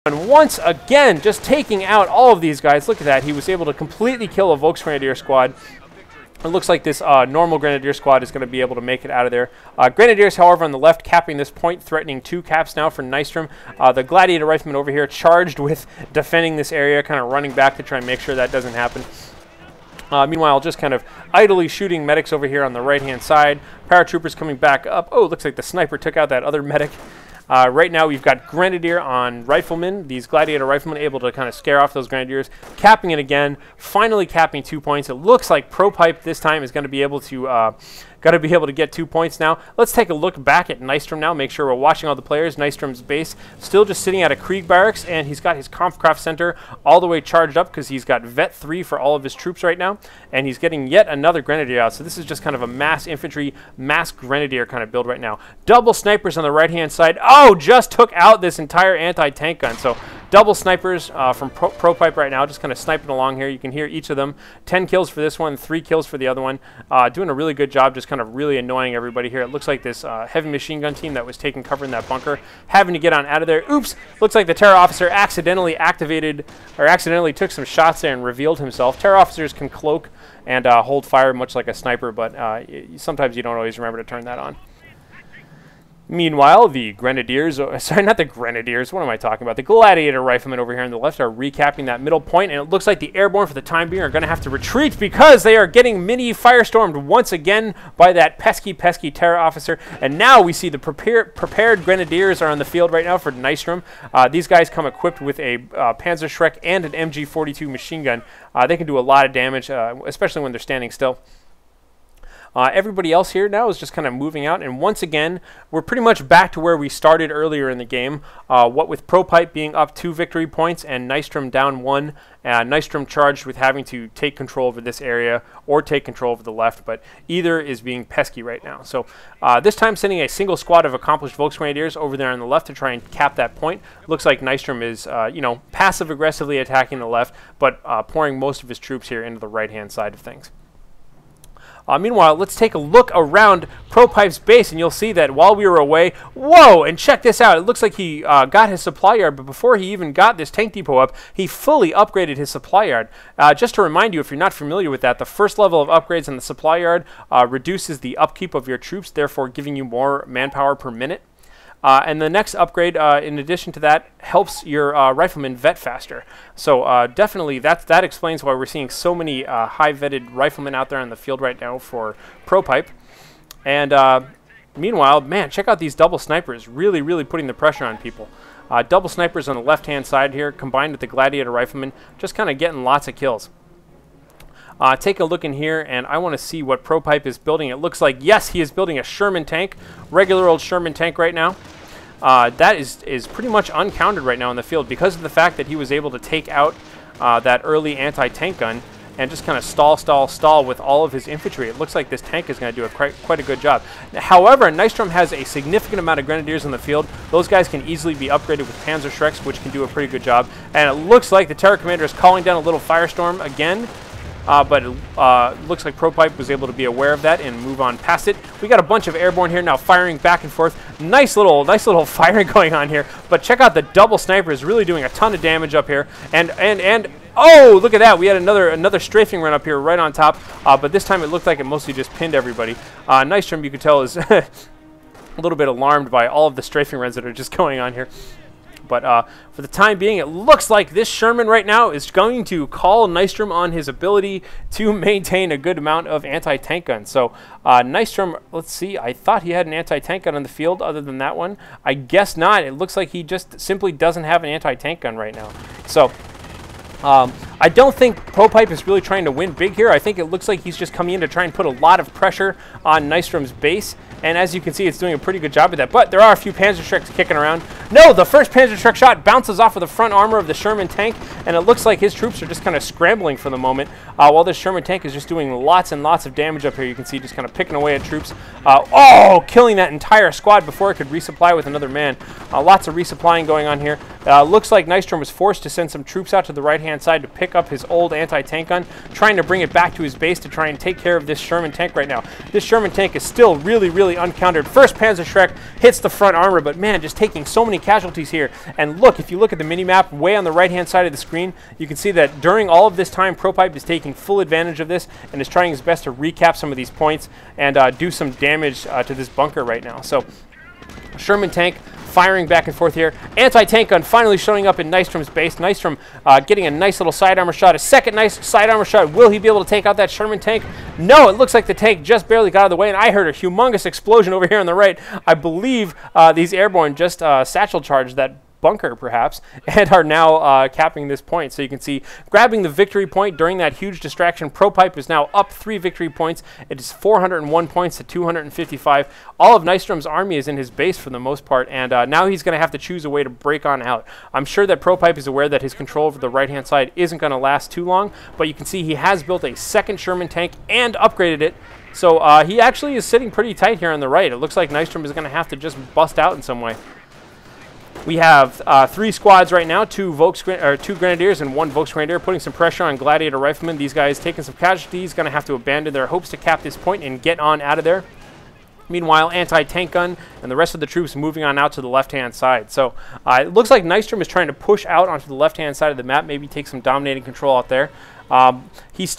And once again, just taking out all of these guys. Look at that. He was able to completely kill a Volksgrenadier squad. It looks like this normal Grenadier squad is going to be able to make it out of there. Grenadiers, however, on the left, capping this point, threatening 2 caps now for Nystrom. The Gladiator Rifleman over here charged with defending this area, kind of running back to try and make sure that doesn't happen. Meanwhile, just kind of idly shooting medics over here on the right-hand side. Paratroopers coming back up. Oh, looks like the sniper took out that other medic. Right now, we've got Grenadier on Riflemen. These Gladiator Riflemen able to kind of scare off those Grenadiers. Capping it again. Finally capping 2 points. It looks like ProPipe this time is going to be able to get 2 points now. Let's take a look back at Nystrom now. Make sure we're watching all the players. Nystrom's base still just sitting at a Krieg barracks, and he's got his Kampfkraft Center all the way charged up because he's got Vet 3 for all of his troops right now, and he's getting yet another Grenadier out. So this is just kind of a mass infantry, mass Grenadier kind of build right now. Double snipers on the right-hand side. Oh, just took out this entire anti-tank gun. So double snipers from ProPipe right now, just kind of sniping along here. You can hear each of them. 10 kills for this one, 3 kills for the other one. Doing a really good job, just kind of really annoying everybody here. It looks like this heavy machine gun team that was taking cover in that bunker, having to get on out of there. Oops! Looks like the Terror Officer accidentally took some shots there and revealed himself. Terror Officers can cloak and hold fire much like a sniper, but sometimes you don't always remember to turn that on. Meanwhile, the Grenadiers, sorry, not the Grenadiers, what am I talking about? The Gladiator Riflemen over here on the left are recapping that middle point, and it looks like the Airborne for the time being are going to have to retreat because they are getting mini firestormed once again by that pesky Terror Officer. And now we see the prepared Grenadiers are on the field right now for Nystrom. These guys come equipped with a Panzerschreck and an MG42 machine gun. They can do a lot of damage, especially when they're standing still. Everybody else here now is just kind of moving out, and once again, we're pretty much back to where we started earlier in the game. What with ProPipe being up 2 victory points and Nystrom down 1. Nystrom charged with having to take control over this area or take control over the left, but either is being pesky right now. So this time sending a single squad of accomplished Volksgrenadiers over there on the left to try and cap that point. Looks like Nystrom is, passive-aggressively attacking the left, but pouring most of his troops here into the right-hand side of things. Meanwhile, let's take a look around ProPipe's base, and you'll see that while we were away, whoa, and check this out. It looks like he got his supply yard, but before he even got this tank depot up, he fully upgraded his supply yard. Just to remind you, if you're not familiar with that, the first level of upgrades in the supply yard reduces the upkeep of your troops, therefore giving you more manpower per minute. And the next upgrade, in addition to that, helps your riflemen vet faster. So definitely that explains why we're seeing so many high-vetted riflemen out there on the field right now for ProPipe. And meanwhile, man, check out these double snipers, really putting the pressure on people. Double snipers on the left-hand side here, combined with the Gladiator Riflemen, just kind of getting lots of kills. Take a look in here, and I want to see what ProPipe is building. It looks like, yes, he is building a Sherman tank, regular old Sherman tank right now. That is pretty much uncountered right now in the field because of the fact that he was able to take out that early anti-tank gun and just kind of stall with all of his infantry. It looks like this tank is going to do quite a good job. However, Nystrom has a significant amount of Grenadiers in the field. Those guys can easily be upgraded with Panzerschrecks, which can do a pretty good job. And it looks like the Terror Commander is calling down a little firestorm again. But it looks like ProPipe was able to be aware of that and move on past it. We got a bunch of Airborne here now firing back and forth. Nice little firing going on here. But check out the double snipers really doing a ton of damage up here. And oh, look at that. We had another strafing run up here right on top. But this time it looked like it mostly just pinned everybody. Nystrom, you could tell, is a little bit alarmed by all of the strafing runs that are just going on here. But for the time being, it looks like this Sherman right now is going to call Nystrom on his ability to maintain a good amount of anti-tank guns. So Nystrom, let's see, I thought he had an anti-tank gun on the field other than that one. I guess not. It looks like he just simply doesn't have an anti-tank gun right now. So I don't think ProPipe is really trying to win big here. I think it looks like he's just coming in to try and put a lot of pressure on Nystrom's base. And as you can see, it's doing a pretty good job of that. But there are a few Panzerschrecks kicking around. No, the first Panzerschreck shot bounces off of the front armor of the Sherman tank, and it looks like his troops are just kind of scrambling for the moment, while this Sherman tank is just doing lots and lots of damage up here. You can see just kind of picking away at troops. Oh, killing that entire squad before it could resupply with another man. Lots of resupplying going on here. Looks like Nystrom was forced to send some troops out to the right-hand side to pick up his old anti-tank gun, trying to bring it back to his base to try and take care of this Sherman tank right now. This Sherman tank is still really nearly uncountered. First Panzerschreck hits the front armor, but man, just taking so many casualties here. And look, if you look at the mini-map way on the right-hand side of the screen, you can see that during all of this time, ProPipe is taking full advantage of this and is trying his best to recap some of these points and do some damage to this bunker right now. So Sherman tank firing back and forth here. Anti-tank gun finally showing up in Nystrom's base. Nystrom getting a nice little side armor shot. A second nice side armor shot. Will he be able to take out that Sherman tank? No, it looks like the tank just barely got out of the way, and I heard a humongous explosion over here on the right. I believe these airborne just satchel charged that bunker perhaps and are now capping this point. So you can see grabbing the victory point during that huge distraction. ProPipe is now up 3 victory points. It is 401 points to 255. All of Nystrom's army is in his base for the most part, and now he's going to have to choose a way to break on out. I'm sure that ProPipe is aware that his control over the right hand side isn't going to last too long, but you can see he has built a second Sherman tank and upgraded it. So he actually is sitting pretty tight here on the right. It looks like Nystrom is going to have to just bust out in some way. We have 3 squads right now, 2 Grenadiers and 1 Volksgrenadier, putting some pressure on Gladiator Riflemen. These guys taking some casualties, going to have to abandon their hopes to cap this point and get on out of there. Meanwhile, anti-tank gun and the rest of the troops moving on out to the left-hand side. So it looks like Nystrom is trying to push out onto the left-hand side of the map, maybe take some dominating control out there. He's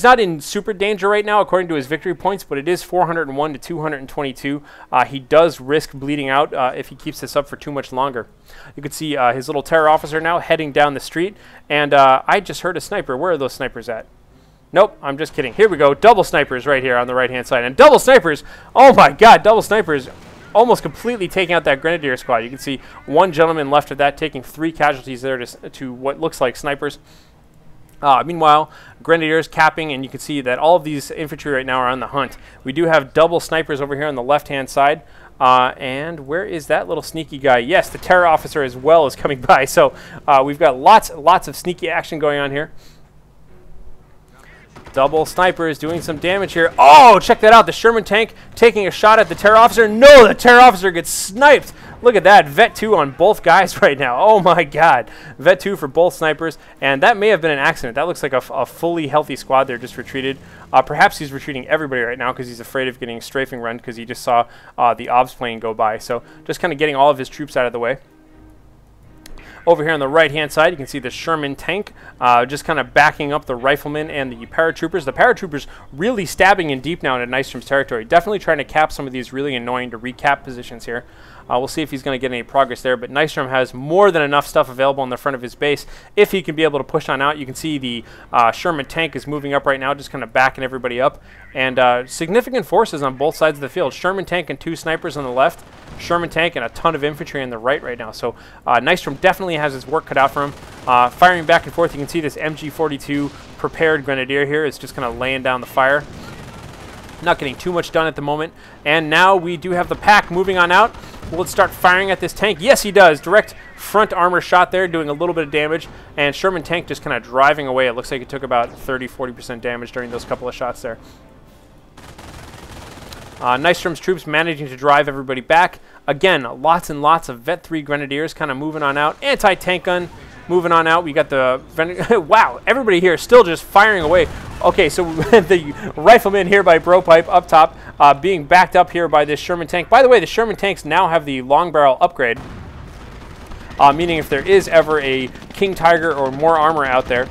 not in super danger right now according to his victory points, but it is 401 to 222. He does risk bleeding out if he keeps this up for too much longer. You can see his little terror officer now heading down the street, and I just heard a sniper. Where are those snipers at? Nope, I'm just kidding. Here we go. Double snipers right here on the right-hand side. And double snipers, oh my god, double snipers almost completely taking out that Grenadier squad. You can see 1 gentleman left of that taking 3 casualties there to what looks like snipers. Meanwhile, Grenadiers capping, and you can see that all of these infantry right now are on the hunt. We do have double snipers over here on the left-hand side. And where is that little sneaky guy? Yes, the terror officer as well is coming by. So we've got lots of sneaky action going on here. Double snipers doing some damage here. Oh, check that out. The Sherman tank taking a shot at the terror officer. No, the terror officer gets sniped. Look at that. Vet 2 on both guys right now. Oh, my God. Vet 2 for both snipers. And that may have been an accident. That looks like a fully healthy squad there just retreated. Perhaps he's retreating everybody right now because he's afraid of getting strafing run because he just saw the OBS plane go by. So just kind of getting all of his troops out of the way. Over here on the right-hand side, you can see the Sherman tank just kind of backing up the riflemen and the paratroopers. The paratroopers really stabbing in deep now into Nystrom's territory. Definitely trying to cap some of these really annoying to recap positions here. We'll see if he's going to get any progress there, but Nystrom has more than enough stuff available in the front of his base if he can be able to push on out. You can see the Sherman tank is moving up right now, just kind of backing everybody up. And significant forces on both sides of the field. Sherman tank and 2 snipers on the left. Sherman tank and a ton of infantry on the right now. So Nystrom definitely has his work cut out for him. Firing back and forth, you can see this MG42 prepared Grenadier here is just kind of laying down the fire. Not getting too much done at the moment. And now we do have the pack moving on out. Will it start firing at this tank? Yes, he does. Direct front armor shot there, doing a little bit of damage. And Sherman tank just kind of driving away. It looks like it took about 30-40% damage during those couple of shots there. Nystrom's troops managing to drive everybody back. Again, lots and lots of Vet 3 Grenadiers kind of moving on out. Anti-tank gun moving on out. We got the... wow, everybody here still just firing away. Okay, so the riflemen here by ProPipe up top being backed up here by this Sherman tank. By the way, the Sherman tanks now have the long barrel upgrade, meaning if there is ever a King Tiger or more armor out there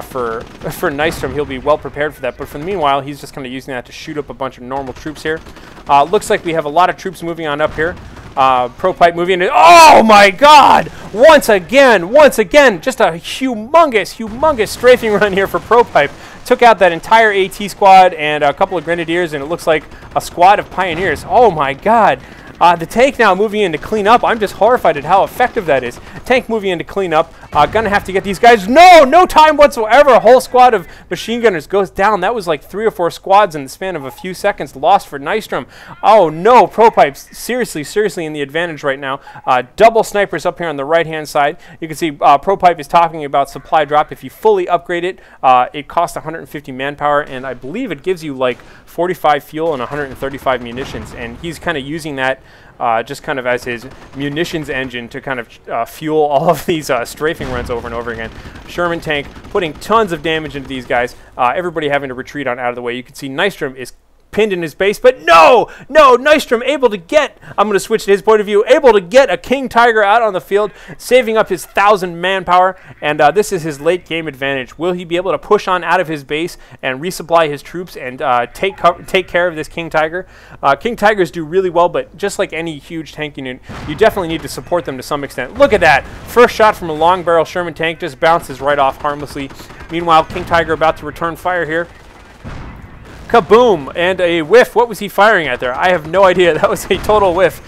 for Nystrom, he'll be well prepared for that. But for the meanwhile, he's just kind of using that to shoot up a bunch of normal troops here. Looks like we have a lot of troops moving on up here. ProPipe moving into... Oh my god! Once again, just a humongous strafing run here for ProPipe. Took out that entire AT squad and a couple of Grenadiers, and it looks like a squad of Pioneers. Oh my god! The tank now moving in to clean up. I'm just horrified at how effective that is. Tank moving in to clean up. Gonna have to get these guys. No time whatsoever. A whole squad of machine gunners goes down. That was like 3 or 4 squads in the span of a few seconds lost for Nystrom. Oh no, ProPipe's seriously in the advantage right now. Double snipers up here on the right-hand side. You can see ProPipe is talking about supply drop. If you fully upgrade it, it costs 150 manpower, and I believe it gives you like 45 fuel and 135 munitions, and he's kind of using that just kind of as his munitions engine to kind of fuel all of these strafing runs over and over again. Sherman tank putting tons of damage into these guys. Everybody having to retreat on out of the way. You can see Nystrom is pinned in his base, but no, nystrom able to get, I'm going to switch to his point of view, able to get a King Tiger out on the field, saving up his 1,000 manpower, and this is his late game advantage. Will he be able to push on out of his base and resupply his troops and take care of this King Tiger? King Tigers do really well, but just like any huge tank unit, you definitely need to support them to some extent. Look at that. First shot from a long barrel Sherman tank just bounces right off harmlessly. Meanwhile, King Tiger about to return fire here. Kaboom! And a whiff. What was he firing at there? I have no idea. That was a total whiff.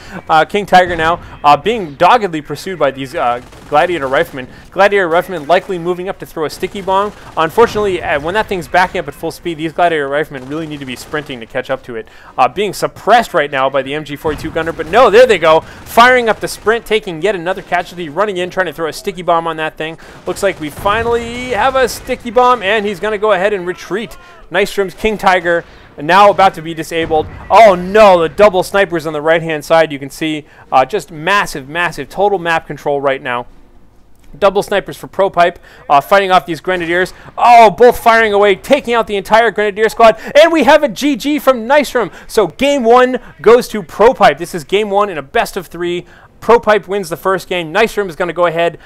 King Tiger now being doggedly pursued by these Gladiator Riflemen. Gladiator Riflemen likely moving up to throw a sticky bomb. Unfortunately, when that thing's backing up at full speed, these Gladiator Riflemen really need to be sprinting to catch up to it. Being suppressed right now by the MG42 gunner, but no, there they go. Firing up the sprint, taking yet another casualty, running in, trying to throw a sticky bomb on that thing. Looks like we finally have a sticky bomb, and he's going to go ahead and retreat. Nystrom's King Tiger now about to be disabled. Oh no, the double snipers on the right-hand side. You can see just massive, total map control right now. Double snipers for ProPipe, fighting off these Grenadiers. Oh, both firing away, taking out the entire Grenadier squad. And we have a GG from nystrom. So game 1 goes to ProPipe. This is game 1 in a best of 3. ProPipe wins the first game. nystrom is going to go ahead,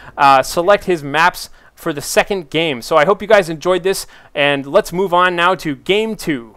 select his maps for the second game. So I hope you guys enjoyed this, and let's move on now to game 2.